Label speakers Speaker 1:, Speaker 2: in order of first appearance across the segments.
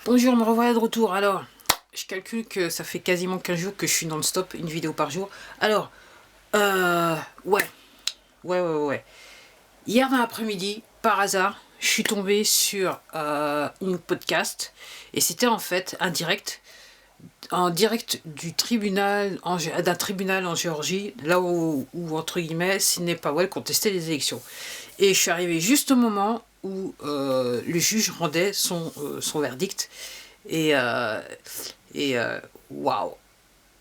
Speaker 1: Bonjour, me revoilà de retour. Alors, je calcule que ça fait quasiment 15 jours que je suis non-stop, une vidéo par jour. Alors, euh, ouais, ouais. Hier dans l'après-midi, par hasard, je suis tombé sur une podcast et c'était en fait en direct du tribunal, d'un tribunal en Géorgie, là où entre guillemets, Sidney Powell contestait les élections. Et je suis arrivé juste au moment où le juge rendait son verdict. Et, euh, et waouh,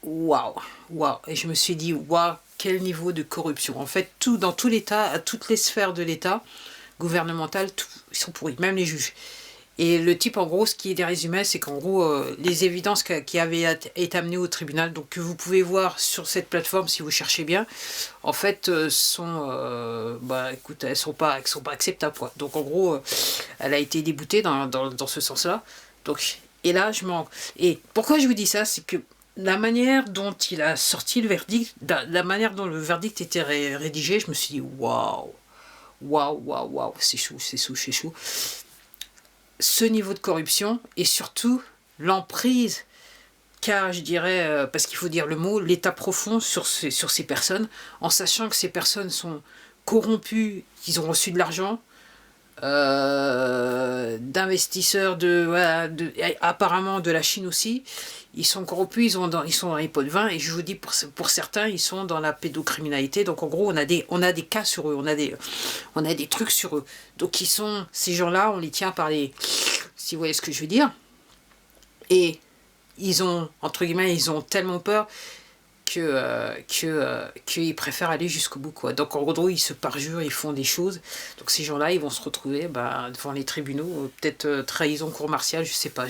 Speaker 1: waouh, waouh. Et je me suis dit, waouh, quel niveau de corruption. En fait, dans tout l'État, à toutes les sphères de l'État, gouvernemental, ils sont pourris, même les juges. Et le type, en gros, ce qui est résumé, c'est qu'en gros, les évidences qui avaient été amenées au tribunal, donc que vous pouvez voir sur cette plateforme si vous cherchez bien, en fait, écoute, elles sont pas acceptables, quoi. Donc, en gros, elle a été déboutée dans ce sens-là. Donc, et là, Et pourquoi je vous dis ça, c'est que la manière dont il a sorti le verdict, la manière dont le verdict était rédigé, je me suis dit, waouh, c'est chaud. Ce niveau de corruption et surtout l'emprise qu'a, je dirais, parce qu'il faut dire le mot, l'état profond sur ces personnes, en sachant que ces personnes sont corrompues, qu'ils ont reçu de l'argent, d'investisseurs apparemment de la Chine aussi. Ils sont corrompus, ils sont dans les pots de vin, et je vous dis, pour certains, ils sont dans la pédocriminalité. Donc en gros, on a des cas sur eux, on a des trucs sur eux. Donc ces gens-là, on les tient par les... Si vous voyez ce que je veux dire. Et entre guillemets, ils ont tellement peur qu'ils préfèrent aller jusqu'au bout, quoi. Donc en gros, ils se parjurent, ils font des choses. Donc ces gens-là, ils vont se retrouver devant les tribunaux, peut-être trahison, cour martiale, je sais pas,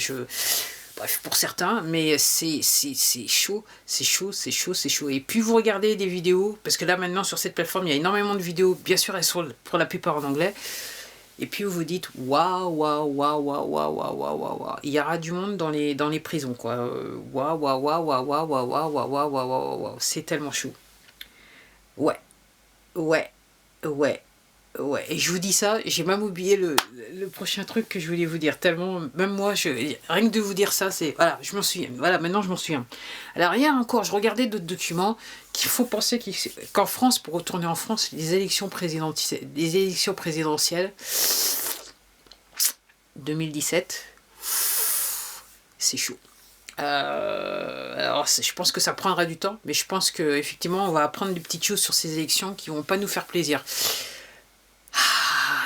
Speaker 1: bref, pour certains, mais c'est chaud. Et puis vous regardez des vidéos, parce que là maintenant sur cette plateforme, il y a énormément de vidéos, bien sûr elles sont pour la plupart en anglais, et puis vous vous dites waouh. Il y aura du monde dans les prisons, quoi. Waouh. C'est tellement chaud. Ouais, ouais, ouais. Ouais, et je vous dis ça, j'ai même oublié le prochain truc que je voulais vous dire. Tellement, même moi, rien que de vous dire ça, c'est... Voilà, je m'en souviens. Voilà, maintenant je m'en souviens. Alors, hier encore, je regardais d'autres documents qu'il faut penser qu'en France, pour retourner en France, les élections présidentielles 2017, c'est chaud. Alors, je pense que ça prendra du temps, mais je pense qu'effectivement, on va apprendre des petites choses sur ces élections qui vont pas nous faire plaisir.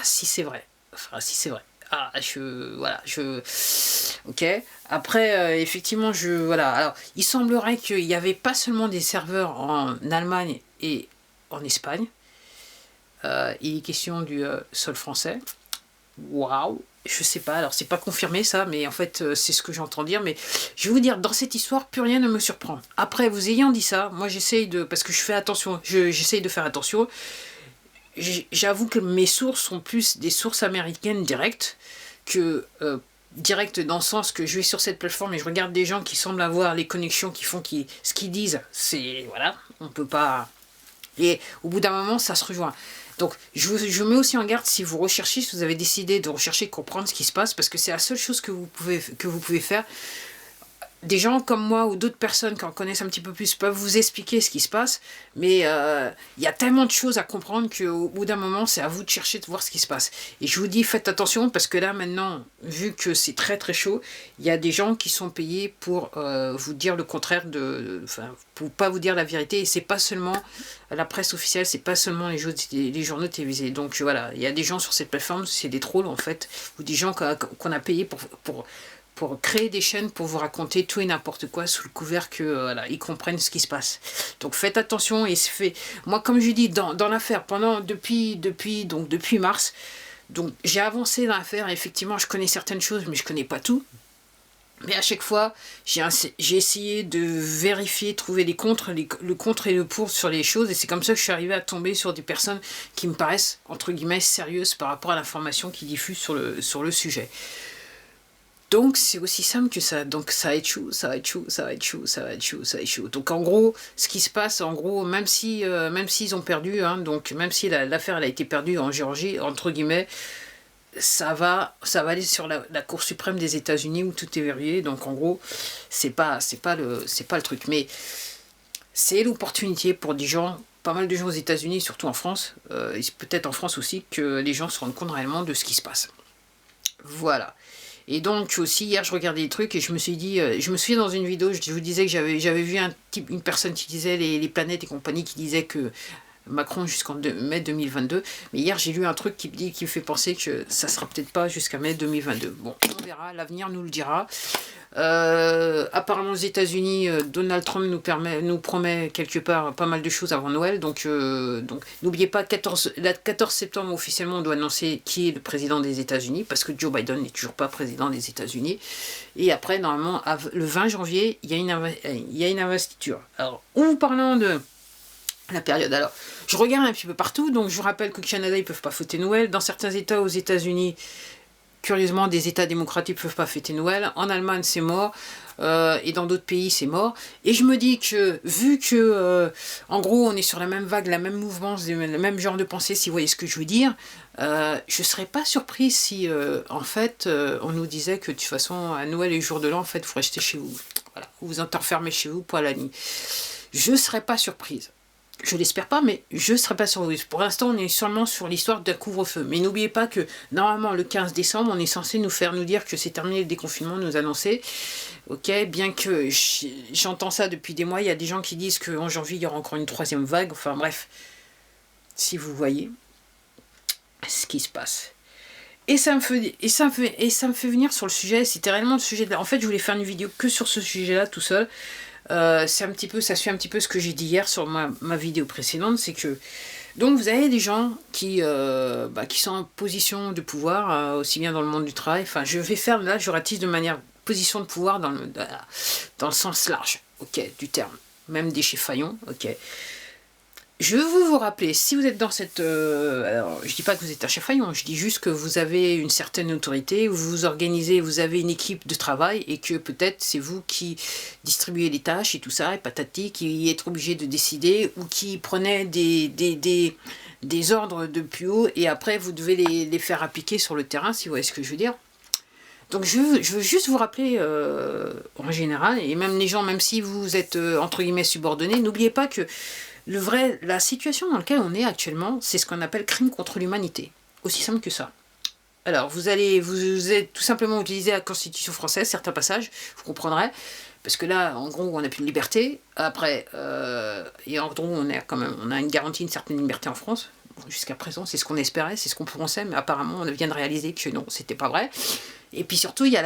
Speaker 1: Si c'est vrai. Enfin, si c'est vrai. Ok. Après, effectivement, voilà. Alors, il semblerait qu'il n'y avait pas seulement des serveurs en Allemagne et en Espagne. Il est question du sol français. Waouh. Je sais pas, alors c'est pas confirmé ça, mais en fait c'est ce que j'entends dire. Mais je vais vous dire, dans cette histoire, plus rien ne me surprend. Après, vous ayant dit ça, moi parce que je fais attention, j'essaye de faire attention. J'avoue que mes sources sont plus des sources américaines directes que directes dans le sens que je vais sur cette plateforme et je regarde des gens qui semblent avoir les connexions ce qu'ils disent, c'est voilà, on peut pas. Et au bout d'un moment, ça se rejoint. Donc, je mets aussi en garde si vous recherchez, si vous avez décidé de rechercher, comprendre ce qui se passe, parce que c'est la seule chose que vous pouvez faire. Des gens comme moi ou d'autres personnes qui en connaissent un petit peu plus peuvent vous expliquer ce qui se passe, mais il y a tellement de choses à comprendre qu'au bout d'un moment, c'est à vous de chercher, de voir ce qui se passe. Et je vous dis, faites attention, parce que là, maintenant, vu que c'est très très chaud, il y a des gens qui sont payés pour vous dire le contraire, pour pas vous dire la vérité, et c'est pas seulement la presse officielle, c'est pas seulement les journaux télévisés. Donc voilà, il y a des gens sur cette plateforme, c'est des trolls en fait, ou des gens qu'on a payés pour créer des chaînes pour vous raconter tout et n'importe quoi sous le couvert que voilà, ils comprennent ce qui se passe. Donc faites attention et moi comme je dis dans l'affaire depuis mars, donc j'ai avancé dans l'affaire, effectivement je connais certaines choses mais je connais pas tout. Mais à chaque fois, j'ai essayé de vérifier, trouver le contre et le pour sur les choses, et c'est comme ça que je suis arrivé à tomber sur des personnes qui me paraissent, entre guillemets, sérieuses par rapport à l'information qu'ils diffusent sur le sujet. Donc c'est aussi simple que ça. Donc ça va être chaud. Donc en gros, ce qui se passe, en gros, même s'ils ont perdu, hein, donc même si l'affaire elle a été perdue en Géorgie, entre guillemets, ça va aller sur la Cour suprême des États-Unis où tout est verrouillé. Donc en gros, c'est pas le truc. Mais c'est l'opportunité pour des gens, pas mal de gens aux États-Unis, surtout en France, et peut-être en France aussi, que les gens se rendent compte réellement de ce qui se passe. Voilà. Et donc aussi, hier, je regardais des trucs et je me suis dit, je me souviens dans une vidéo, je vous disais que j'avais vu une personne qui disait, les planètes et compagnie, qui disait que Macron jusqu'en mai 2022. Mais hier, j'ai lu un truc qui me fait penser que ça sera peut-être pas jusqu'à mai 2022. Bon, on verra, l'avenir nous le dira. Apparemment, aux États-Unis, Donald Trump nous promet quelque part pas mal de choses avant Noël. Donc n'oubliez pas, le 14 septembre, officiellement, on doit annoncer qui est le président des États-Unis, parce que Joe Biden n'est toujours pas président des États-Unis. Et après, normalement, le 20 janvier, il y a une investiture. Alors, en parlant de la période. Alors, je regarde un petit peu partout, donc je vous rappelle qu'au Canada, ils ne peuvent pas fêter Noël. Dans certains États aux États-Unis, curieusement, des États démocratiques ne peuvent pas fêter Noël. En Allemagne, c'est mort. Et dans d'autres pays, c'est mort. Et je me dis que, vu que, en gros, on est sur la même vague, la même mouvance, le même genre de pensée, si vous voyez ce que je veux dire, je ne serais pas surprise si, en fait, on nous disait que, de toute façon, à Noël et le jour de l'an, en fait, il faut rester chez vous. Voilà, vous vous enfermez chez vous pour la nuit. Je ne serais pas surprise. Je l'espère pas, mais je ne serai pas surprise. Pour l'instant, on est seulement sur l'histoire d'un couvre-feu. Mais n'oubliez pas que, normalement, le 15 décembre, on est censé nous dire que c'est terminé le déconfinement, nous annoncer. Ok, bien que j'entends ça depuis des mois, il y a des gens qui disent qu'en janvier, il y aura encore une troisième vague. Enfin bref, si vous voyez ce qui se passe. Et ça me fait venir sur le sujet, c'était réellement le sujet. En fait, je voulais faire une vidéo que sur ce sujet-là, tout seul. Ça suit un petit peu ce que j'ai dit hier sur ma vidéo précédente, c'est que donc vous avez des gens qui sont en position de pouvoir, aussi bien dans le monde du travail, enfin je ratisse de manière position de pouvoir dans le sens large, ok, du terme, même des chez Fayon, ok. Je veux vous rappeler, si vous êtes dans cette... alors, je dis pas que vous êtes un chef faillant, je dis juste que vous avez une certaine autorité, vous vous organisez, vous avez une équipe de travail, et que peut-être c'est vous qui distribuez les tâches et tout ça, et patati, qui êtes obligé de décider, ou qui prenez des ordres de plus haut, et après vous devez les faire appliquer sur le terrain, si vous voyez ce que je veux dire. Donc je veux juste vous rappeler, en général, et même les gens, même si vous êtes entre guillemets subordonnés, n'oubliez pas que la situation dans laquelle on est actuellement, c'est ce qu'on appelle crime contre l'humanité. Aussi simple que ça. Alors, vous allez tout simplement utiliser la Constitution française, certains passages, vous comprendrez, parce que là, en gros, on n'a plus de liberté. Après, et en gros, on a une garantie, une certaine liberté en France. Jusqu'à présent, c'est ce qu'on espérait, c'est ce qu'on pensait, mais apparemment, on vient de réaliser que non, c'était pas vrai. Et puis surtout, il y a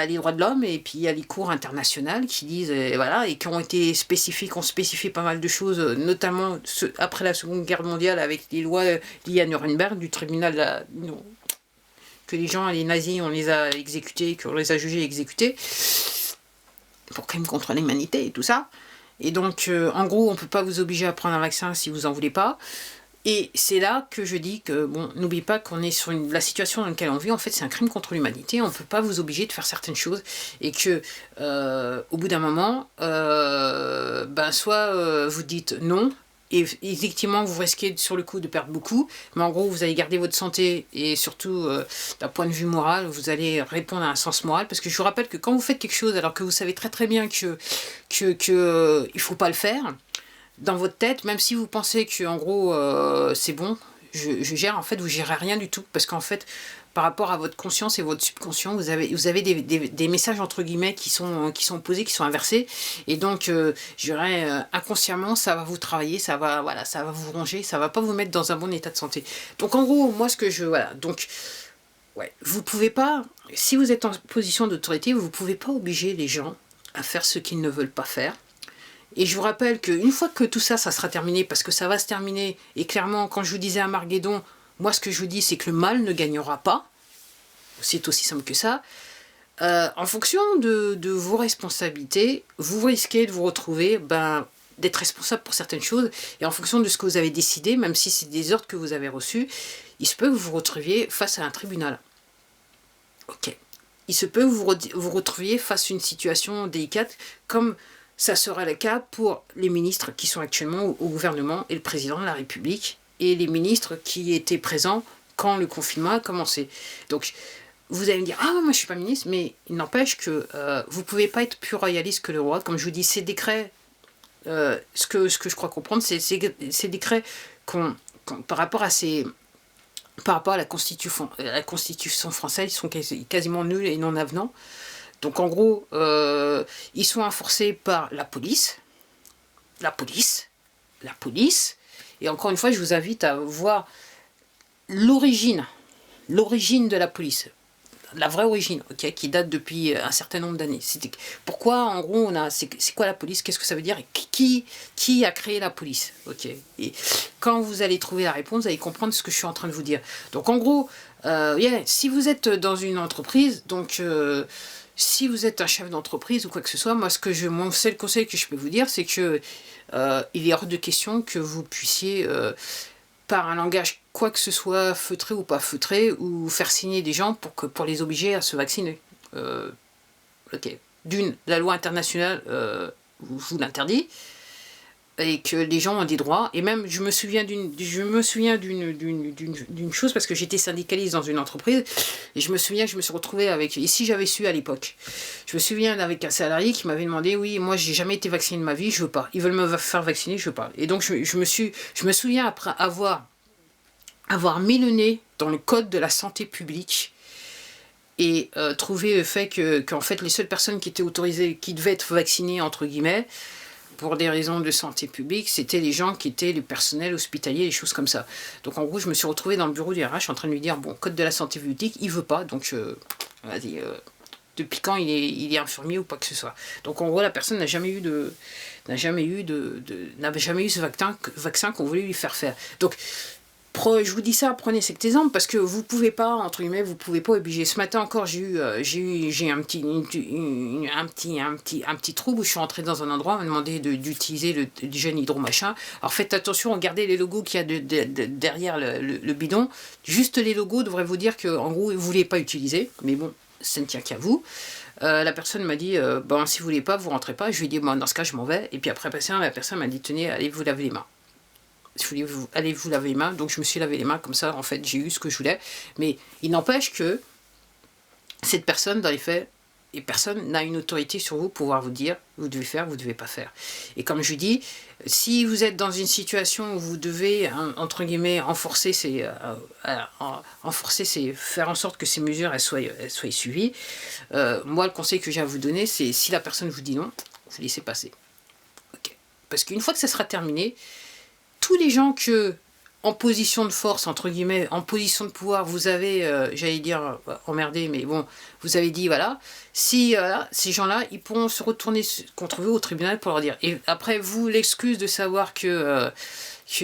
Speaker 1: les droits de l'homme, et puis il y a les cours internationales qui disent, et qui ont été spécifiques, ont spécifié pas mal de choses, notamment après la Seconde Guerre mondiale, avec les lois liées à Nuremberg, du tribunal que les nazis, on les a exécutés, qu'on les a jugés et exécutés, pour crime contre l'humanité et tout ça. Et donc, en gros, on ne peut pas vous obliger à prendre un vaccin si vous n'en voulez pas. Et c'est là que je dis que, bon, n'oubliez pas qu'on est sur la situation dans laquelle on vit, en fait, c'est un crime contre l'humanité, on ne peut pas vous obliger de faire certaines choses, et que, au bout d'un moment, soit vous dites non, et effectivement, vous risquez sur le coup de perdre beaucoup, mais en gros, vous allez garder votre santé, et surtout, d'un point de vue moral, vous allez répondre à un sens moral, parce que je vous rappelle que quand vous faites quelque chose, alors que vous savez très très bien qu'il ne faut pas le faire, dans votre tête, même si vous pensez que en gros c'est bon, je gère, en fait vous gérez rien du tout, parce qu'en fait par rapport à votre conscience et votre subconscient, vous avez des messages entre guillemets qui sont opposés, qui sont inversés, et donc je dirais inconsciemment ça va vous travailler, ça va vous ronger, ça va pas vous mettre dans un bon état de santé. Donc en gros moi donc ouais, vous pouvez pas, si vous êtes en position d'autorité, vous pouvez pas obliger les gens à faire ce qu'ils ne veulent pas faire. Et je vous rappelle qu'une fois que tout ça, ça sera terminé, parce que ça va se terminer, et clairement, quand je vous disais Armageddon, moi ce que je vous dis, c'est que le mal ne gagnera pas, c'est aussi simple que ça. En fonction de vos responsabilités, vous risquez de vous retrouver, d'être responsable pour certaines choses, et en fonction de ce que vous avez décidé, même si c'est des ordres que vous avez reçus, il se peut que vous vous retrouviez face à un tribunal. Ok. Il se peut que vous vous retrouviez face à une situation délicate, comme ça sera le cas pour les ministres qui sont actuellement au gouvernement, et le président de la République, et les ministres qui étaient présents quand le confinement a commencé. Donc, vous allez me dire, ah, moi je suis pas ministre, mais il n'empêche que vous pouvez pas être plus royaliste que le roi. Comme je vous dis, ces décrets, ce que je crois comprendre, c'est ces décrets par rapport à la Constitution française, ils sont quasiment nuls et non avenants. Donc en gros, ils sont enforcés par la police. Et encore une fois, je vous invite à voir l'origine de la police. La vraie origine, ok, qui date depuis un certain nombre d'années. Pourquoi, en gros, c'est quoi la police? Qu'est-ce que ça veut dire? Qui a créé la police? Ok. Et quand vous allez trouver la réponse, vous allez comprendre ce que je suis en train de vous dire. Donc, en gros, si vous êtes dans une entreprise, donc si vous êtes un chef d'entreprise ou quoi que ce soit, moi, mon seul conseil que je peux vous dire, c'est que il est hors de question que vous puissiez par un langage quoi que ce soit, feutré ou pas feutré, ou faire signer des gens pour les obliger à se vacciner. Ok. La loi internationale vous l'interdit, et que les gens ont des droits. Et même, je me souviens d'une chose, parce que j'étais syndicaliste dans une entreprise, et je me souviens que je me suis retrouvée avec, et si j'avais su à l'époque, je me souviens avec un salarié qui m'avait demandé, oui, moi j'ai jamais été vacciné de ma vie, je veux pas. Ils veulent me faire vacciner, je veux pas. Et donc je me souviens après avoir mis le nez dans le code de la santé publique et trouver le fait qu'en fait les seules personnes qui étaient autorisées, qui devaient être vaccinées entre guillemets, pour des raisons de santé publique, c'était les gens qui étaient le personnel hospitalier, les choses comme ça. Donc en gros, je me suis retrouvée dans le bureau du RH en train de lui dire, bon, code de la santé publique, il veut pas, donc vas-y, depuis quand il est infirmier ou pas que ce soit. Donc en gros, la personne n'a jamais eu ce vaccin qu'on voulait lui faire faire. Donc je vous dis ça, prenez cet exemple parce que vous pouvez pas, entre guillemets, vous pouvez pas obliger. Ce matin encore, j'ai eu un petit trouble où je suis rentrée dans un endroit, on m'a demandé d'utiliser le gel hydro-machin. Alors faites attention, regardez les logos qu'il y a derrière le bidon. Juste les logos devraient vous dire qu'en gros, vous ne voulez pas utiliser, mais bon, ça ne tient qu'à vous. La personne m'a dit, bon, si vous voulez pas, vous rentrez pas. Je lui ai dit, bon, dans ce cas, je m'en vais. Et puis après, la personne m'a dit, tenez, allez vous laver les mains. Allez vous laver les mains, donc je me suis lavé les mains comme ça, en fait j'ai eu ce que je voulais, mais il n'empêche que cette personne dans les faits, et personne n'a une autorité sur vous pour pouvoir vous dire vous devez faire, vous devez pas faire. Et comme je dis, si vous êtes dans une situation où vous devez entre guillemets faire en sorte que ces mesures elles soient suivies, moi le conseil que j'ai à vous donner, c'est si la personne vous dit non, vous laissez passer. Okay. Parce qu'une fois que ça sera terminé, tous les gens que, en position de force, entre guillemets, en position de pouvoir, vous avez, j'allais dire, emmerdé, mais bon, vous avez dit, voilà, si ces gens-là, ils pourront se retourner contre vous au tribunal pour leur dire. Et après, vous, l'excuse de savoir que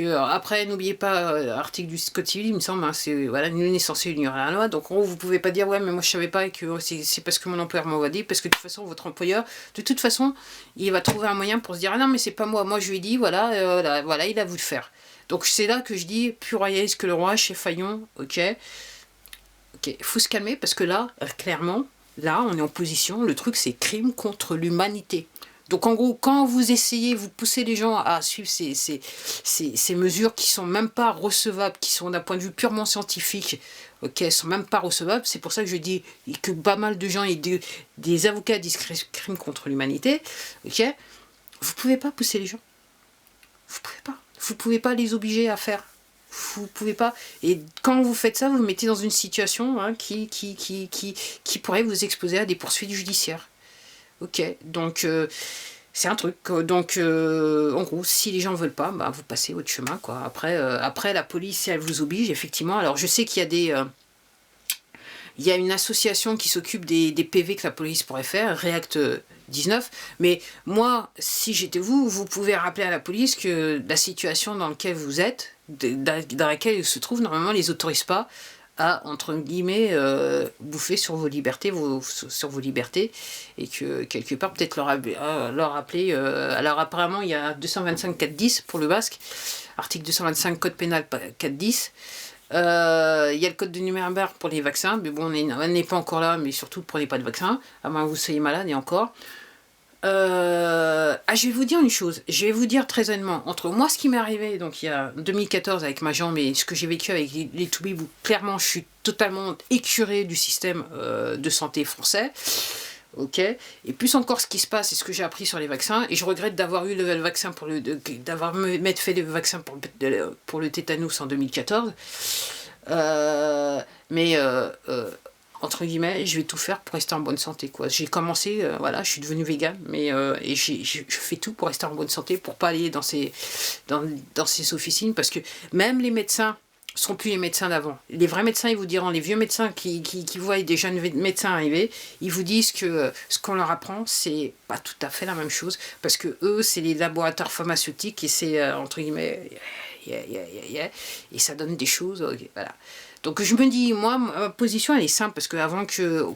Speaker 1: après, n'oubliez pas, article du Code civil, il me semble, hein, c'est, voilà, nul n'est censé ignorer la loi, donc en gros, vous pouvez pas dire, ouais, mais moi je savais pas, et que c'est parce que mon employeur m'a dit, parce que de toute façon, votre employeur, de toute façon, il va trouver un moyen pour se dire, ah non, mais c'est pas moi je lui ai dit, voilà, il a voulu le faire. Donc c'est là que je dis, plus royaliste que le roi, chez Fayon, ok, faut se calmer, parce que là, clairement, là, on est en position, le truc, c'est crime contre l'humanité. Donc en gros, quand vous essayez, vous poussez les gens à suivre ces mesures qui sont même pas recevables, qui sont d'un point de vue purement scientifique, ok, sont même pas recevables, c'est pour ça que je dis que pas mal de gens et des avocats disent crime contre l'humanité, ok, vous pouvez pas pousser les gens. Vous pouvez pas les obliger à faire. Vous pouvez pas. Et quand vous faites ça, vous vous mettez dans une situation qui pourrait vous exposer à des poursuites judiciaires. Ok, donc c'est un truc. Donc en gros, si les gens veulent pas, bah, vous passez votre chemin, quoi. Après la police, si elle vous oblige, effectivement. Alors je sais qu'il y a il y a une association qui s'occupe des PV que la police pourrait faire, React 19, mais moi, si j'étais vous, vous pouvez rappeler à la police que la situation dans laquelle vous êtes, dans laquelle ils se trouvent, normalement, ils les autorisent pas à, entre guillemets, bouffer sur vos libertés, et que quelque part peut-être leur rappeler, alors apparemment il y a 225 410 pour le basque, article 225 code pénal 410, il y a le code de Nuremberg pour les vaccins, mais bon on n'est pas encore là, mais surtout prenez pas de vaccin, à moins que vous soyez malade et encore. Je vais vous dire une chose, je vais vous dire très honnêtement, entre moi ce qui m'est arrivé donc il y a 2014 avec ma jambe et ce que j'ai vécu avec les toubibs où clairement je suis totalement écuré du système de santé français, ok, et plus encore ce qui se passe et ce que j'ai appris sur les vaccins, et je regrette d'avoir eu le vaccin d'avoir fait le vaccin pour le tétanos en 2014, mais entre guillemets, je vais tout faire pour rester en bonne santé, quoi. J'ai commencé, voilà, je suis devenue végane, mais et je fais tout pour rester en bonne santé, pour pas aller dans ces officines, parce que même les médecins seront plus les médecins d'avant. Les vrais médecins, ils vous diront, les vieux médecins qui voient des jeunes médecins arriver, ils vous disent que ce qu'on leur apprend, c'est pas tout à fait la même chose, parce que eux, c'est les laboratoires pharmaceutiques, et c'est, entre guillemets, et ça donne des choses, okay, voilà. Donc je me dis, moi, ma position, elle est simple, parce qu'avant qu'on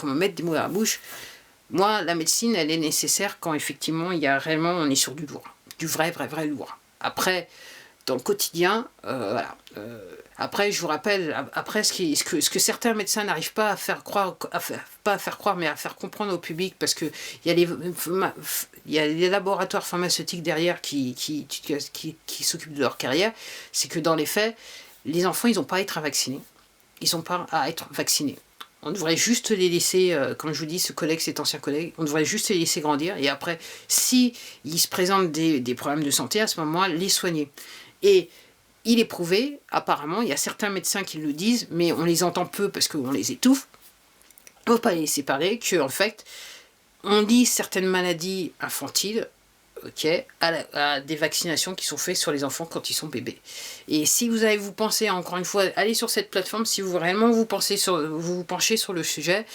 Speaker 1: me mette des mots à la bouche, moi, la médecine, elle est nécessaire quand effectivement, il y a réellement, on est sur du lourd, du vrai lourd. Après, dans le quotidien, voilà. Après, je vous rappelle, après, ce que certains médecins n'arrivent pas à faire croire, mais à faire comprendre au public, parce que il y a les laboratoires pharmaceutiques derrière qui s'occupent de leur carrière, c'est que dans les faits, les enfants, ils n'ont pas à être vaccinés. Ils n'ont pas à être vaccinés. On devrait juste les laisser, comme je vous dis, ce collègue, cet ancien collègue, on devrait juste les laisser grandir, et après, si il se présente des problèmes de santé, à ce moment-là, les soigner. Et il est prouvé, apparemment, il y a certains médecins qui le disent, mais on les entend peu parce qu'on les étouffe, on ne peut pas les laisser parler, qu'en fait, on lit certaines maladies infantiles, ok, à des vaccinations qui sont faites sur les enfants quand ils sont bébés. Et si vous pensez, encore une fois, allez sur cette plateforme, si vous réellement vous penchez sur le sujet,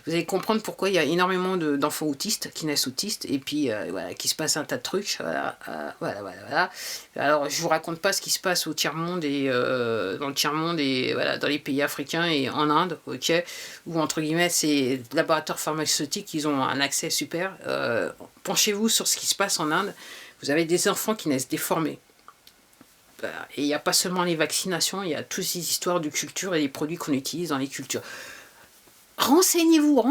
Speaker 1: vous allez comprendre pourquoi il y a énormément d'enfants autistes, qui naissent autistes, et puis voilà, qui se passe un tas de trucs, voilà. Alors je vous raconte pas ce qui se passe au tiers-monde et dans le tiers-monde et voilà, dans les pays africains et en Inde, ok, où entre guillemets ces laboratoires pharmaceutiques, ils ont un accès super. Penchez-vous sur ce qui se passe en Inde. Vous avez des enfants qui naissent déformés. Et il n'y a pas seulement les vaccinations, il y a toutes ces histoires de culture et les produits qu'on utilise dans les cultures. Renseignez-vous,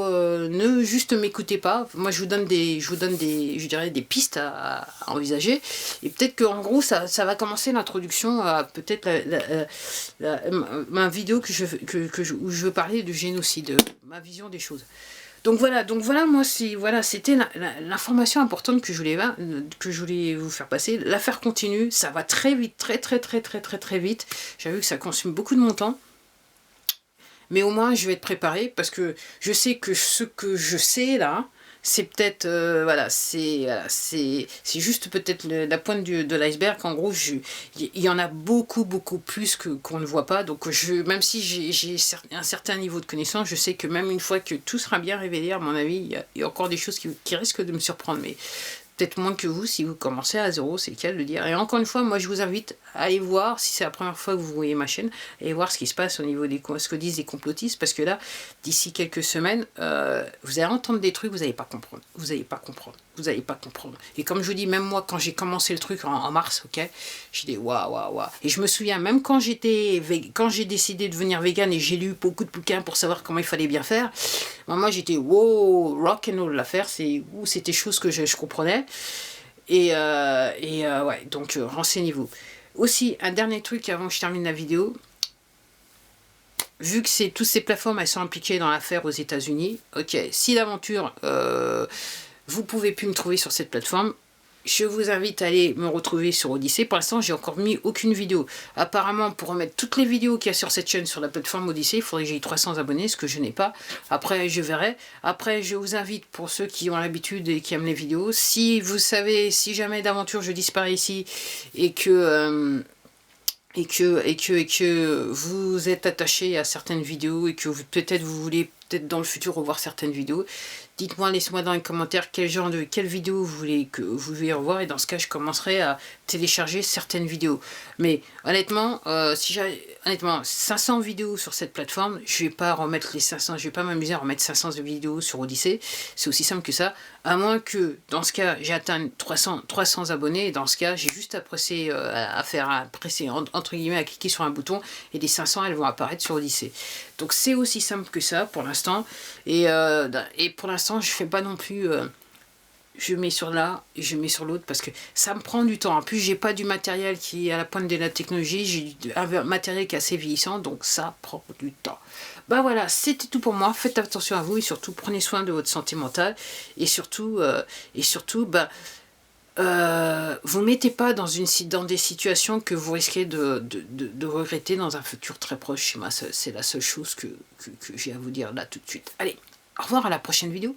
Speaker 1: ne juste m'écoutez pas. Moi, je vous donne des pistes à envisager. Et peut-être qu'en gros, ça va commencer l'introduction à peut-être ma vidéo où je veux parler du génocide, ma vision des choses. Donc voilà, moi, c'était l'information importante que je voulais vous faire passer. L'affaire continue, ça va très vite, très vite. J'avoue que ça consomme beaucoup de mon temps. Mais au moins, je vais être préparée parce que je sais que ce que je sais là, c'est peut-être, voilà, c'est juste peut-être la pointe de l'iceberg. En gros, il y en a beaucoup plus qu'on ne voit pas. Donc, même si j'ai un certain niveau de connaissance, je sais que même une fois que tout sera bien révélé, à mon avis, il y a encore des choses qui risquent de me surprendre. Mais peut-être moins que vous, si vous commencez à zéro, c'est le cas de le dire. Et encore une fois, moi je vous invite à aller voir, si c'est la première fois que vous voyez ma chaîne, allez voir ce qui se passe au niveau ce que disent les complotistes, parce que là, d'ici quelques semaines, vous allez entendre des trucs, vous n'allez pas comprendre. Et comme je vous dis, même moi, quand j'ai commencé le truc en mars, ok, j'ai dit waouh. Et je me souviens, même quand j'ai décidé de devenir vegan et j'ai lu beaucoup de bouquins pour savoir comment il fallait bien faire, moi j'étais wow, rock and roll l'affaire, c'était chose que je comprenais. Et ouais, donc renseignez-vous. Aussi, un dernier truc avant que je termine la vidéo. Vu que toutes ces plateformes, elles sont impliquées dans l'affaire aux États-Unis, ok, si d'aventure, vous pouvez plus me trouver sur cette plateforme, je vous invite à aller me retrouver sur Odyssée. Pour l'instant, j'ai encore mis aucune vidéo. Apparemment, pour remettre toutes les vidéos qu'il y a sur cette chaîne sur la plateforme Odyssée, il faudrait que j'aie 300 abonnés, ce que je n'ai pas. Après, je verrai. Après, je vous invite, pour ceux qui ont l'habitude et qui aiment les vidéos, si vous savez, si jamais d'aventure je disparais ici et que vous êtes attaché à certaines vidéos et que peut-être vous voulez dans le futur revoir certaines vidéos, dites-moi, laissez-moi dans les commentaires quelle vidéo vous voulez revoir, et dans ce cas je commencerai à télécharger certaines vidéos. Mais honnêtement, honnêtement, 500 vidéos sur cette plateforme, je vais pas remettre les 500, je vais pas m'amuser à remettre 500 vidéos sur Odyssée, c'est aussi simple que ça, à moins que, dans ce cas, j'ai atteint 300 abonnés, et dans ce cas, j'ai juste à presser, entre guillemets, à cliquer sur un bouton, et les 500, elles vont apparaître sur Odyssée. Donc c'est aussi simple que ça, pour l'instant, et pour l'instant, je fais pas non plus... je mets sur là et je mets sur l'autre parce que ça me prend du temps. En plus, j'ai pas du matériel qui est à la pointe de la technologie, j'ai un matériel qui est assez vieillissant, donc ça prend du temps. Bah voilà, c'était tout pour moi. Faites attention à vous et surtout prenez soin de votre santé mentale et surtout vous mettez pas dans des situations que vous risquez de regretter dans un futur très proche. C'est la seule chose que j'ai à vous dire là tout de suite. Allez, au revoir, à la prochaine vidéo.